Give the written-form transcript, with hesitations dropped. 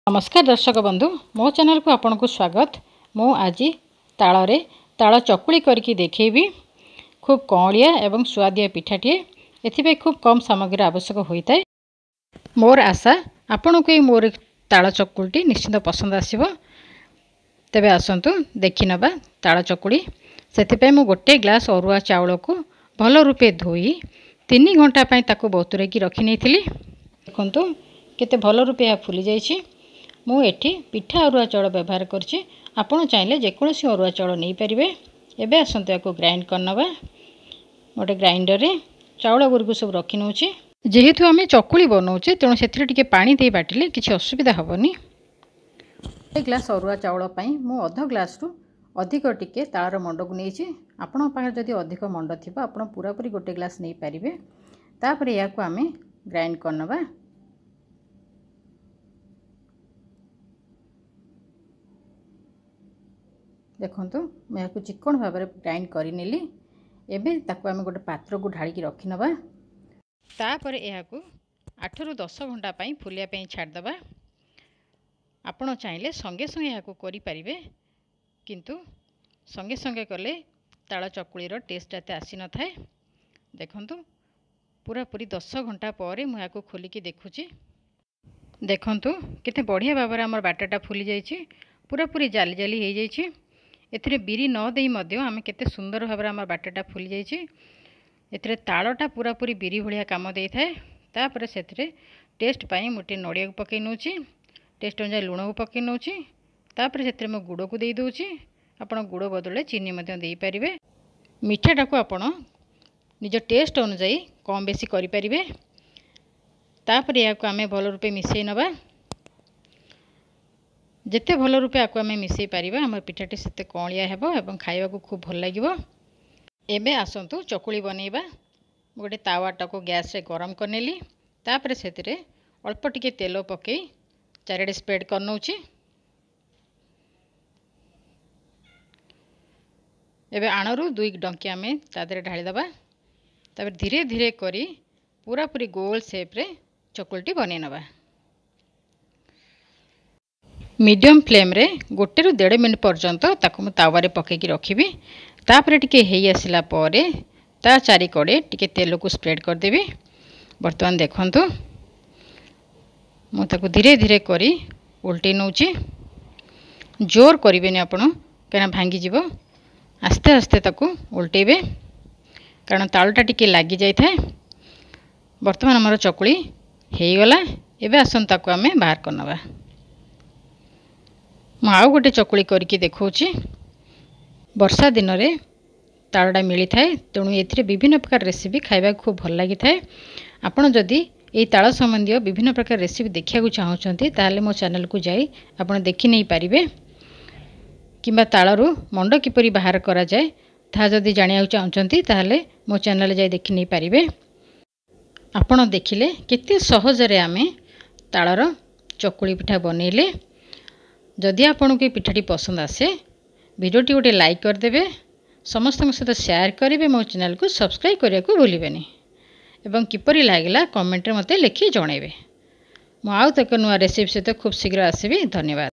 नमस्कार दर्शक बंधु मो चैनल को आपन को स्वागत। मु आज ताल चकुली करके देखेबी। खूब कौलिया एवं स्वादिया पिठाटी एथि खूब कम सामग्री आवश्यक होता है। मोर आशा आपन को मोर ताल चकुली निश्चित पसंद आसीबो। तेबे आसंतु देखि नबा ताल चकुली। सेथिपे मु गोटे ग्लास अरुआ चाउल को भल रूपे धोई 3 घंटा पई ताको बतुरे की रखि नेथिली। देखंतु केते भल रूपे फुली जाइछि। मु एठी पिठा अरुआ चाउल व्यवहार करछि। आपण चाहिले जेकोसी अरुआ चाउल नहीं पारिबे। एबे आसंतु याको ग्राइंड करनबा। मोटे ग्राइंडर रे चाउल गुरगु सब रखि नउछि। जेहेतु आमे चकुली बनाउछे तेणु सेथिरे टिके पानी दे बाटिले किछि असुविधा हबनी। एक ग्लास अरुआ चाउल पई मु आधा ग्लास रु अधिक टिके तार मंड को नेछि। आपण पाखे जदि अधिक मंड थिबा आपण पूरा पूरी गोटे ग्लास नहीं पारिबे। तापर याको आमे ग्राइंड करनबा। देखंतु मैं याको चिकन भाव में ग्राइंड करि नेली। एबे ताको आमे गोटे पात्र को ढाळी की रखि नबा। तापर याको 8 रु 10 घंटा पई फुलिया पई छाड़ दबा। आपण चाहिले संगे संगे याको करि परिबे, किंतु संगे संगे कले ताळ चकुली रो टेस्ट आते आसी न थाए। देखंतु पूरा पूरी 10 घंटा पर मु याको खोली की देखुची। देखंतु केते बढ़िया भाबरे हमर बाटाटा फुली जाईछि। पूरा पूरी जाली जाली हे जाईछि। एथिरे बिरी न देई मध्य आमे केते सुंदर भाबरे हमर बाटाटा फुली जाईछि। एथिरे ताळटा पूरा पूरी बिरी भलिया काम देई थाए। तापर सेथिरे टेस्ट पई मोटे नडिया को पकई नउछि। टेस्ट अनुसार लुण को पकई नउछि। तापर सेथिरे म गुड़ को देई दोछि। आपण गुड़ बदले चीनी मध्य देई परिबे। मिठाटा को आपण निज टेस्ट अनुसार कम बेसी करि परिबे। तापर याको आमे भल रूपे मिसई नबा। जेते भल रूपे आको आमे मिसई परिबा हमर पिठाटी सेते कौलिया हेबो एवं खाइबा को खूब भल लागिवो। एबे आसंतु चकुली बनेइबा। गोटे तावाटा को गैस रे गरम करनेली। तापर सेतिरे अल्प टिके तेल पकई चारिडे स्प्रेड करनउछि। एबे आणरू 2 डंकी आमे तादरे ढाली दबा। तापर धीरे धीरे करी पूरा पूरी गोल शेप रे चकुलटी बने नबा। मीडियम फ्लेम रे 1 रु 1.5 मिनिट पर्यंत ताको मु तावा रे पकई की रखिबी। तापर टिके हेई आसिला परे ता चारि कड़े टिके तेल को स्प्रेड कर देबी। वर्तमान देखंतु मु ताको धीरे धीरे करी उल्टी नउची। जोर करिबेनी आपण केना भांगी जिवो। आस्ते आस्ते ताको उल्टेबे कारण तालटा टिके लागी जाय थाए। वर्तमान हमर चकुली हेई गला। एबे आसन ताको आमे बाहर करनबा। मु आउ गोटे चकुली करके देखौछि। वर्षा दिन रे तालटा मिली थाए तेणु एथिरे विभिन्न प्रकार रेसिपी खाइबा खूब भल लागि थाए। आपण जदि एई ताल संबंधी विभिन्न प्रकार रेसिपी देखिया को चाहउछंती ताले मो चैनल को जाई आपण देखि नै परिबे। किंबा तालरू मंड किपरि बाहर करा जाय था जदि जानिया चाहउछंती ताले मो चैनल जाई देखि नै परिबे। आपण देखिले केते सहज रे आमे तालर चकुली पिठा बनेइले। जदि आपन को पिठाटी पसंद आसे वीडियोटी गोटे लाइक कर देबे। समस्त सहित शेयर करेंगे। मो चैनल को सब्सक्राइब करने को भूलिबेनी एवं किपरि लागला कमेंट रे मते लिखि जणैबे। मु आउ तक नुआ रेसिपी सहित खूब शीघ्र आसीबी। धन्यवाद।